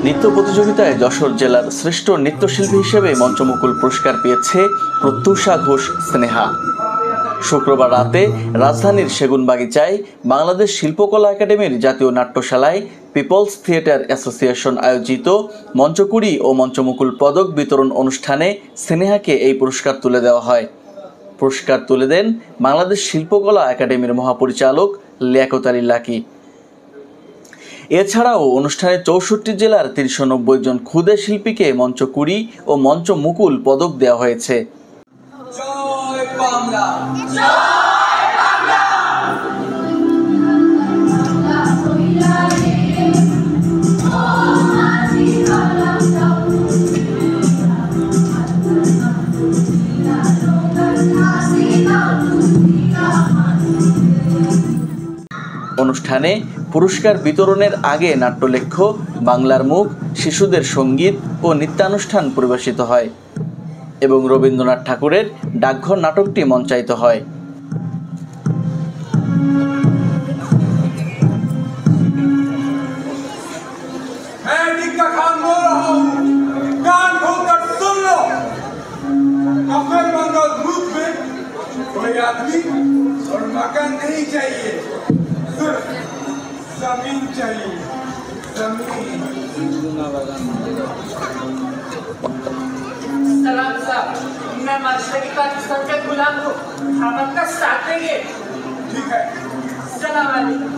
নৃত্য প্রতিযোগিতায় যশোর জেলার শ্রেষ্ঠ নৃত্যশিল্পী হিসেবে মঞ্চমুকুল পুরস্কার পেয়েছে প্রত্যুষা ঘোষ স্নেহা। শুক্রবার রাতে রাজধানীর সেগুনবাগিচায় বাংলাদেশ শিল্পকলা একাডেমির জাতীয় নাট্যশালায় পিপলস থিয়েটার অ্যাসোসিয়েশন আয়োজিত মঞ্চকুড়ি ও মঞ্চমুকুল পদক বিতরণ অনুষ্ঠানে স্নেহাকে এই পুরস্কার তুলে দেওয়া হয়। পুরস্কার তুলে দেন বাংলাদেশ শিল্পকলা একাডেমির মহাপরিচালক লিয়াকত আলী লাকি। এছাড়াও অনুষ্ঠানে ৬৪ জেলার ৩৯০ জন ক্ষুদে শিল্পীকে মঞ্চকুড়ি ও মঞ্চমুকুল পদক দেওয়া হয়েছে। অনুষ্ঠানে পুরস্কার বিতরণের আগে নাট্যলেখ্য, বাংলার মুখ, শিশুদের সঙ্গীত ও নৃত্যানুষ্ঠান পরিবেশিত হয় এবং রবীন্দ্রনাথ ঠাকুরের ডাকঘর নাটকটি মঞ্চায়িত হয়। और मकान नहीं चाहिए, सिर्फ जमीन चाहिए, जमीन। सलाम साहब, मैं मशरक़ी पाकिस्तान का गुलाम हूँ, हम आपका साथ देंगे। ठीक है। सलाम अलैकुम।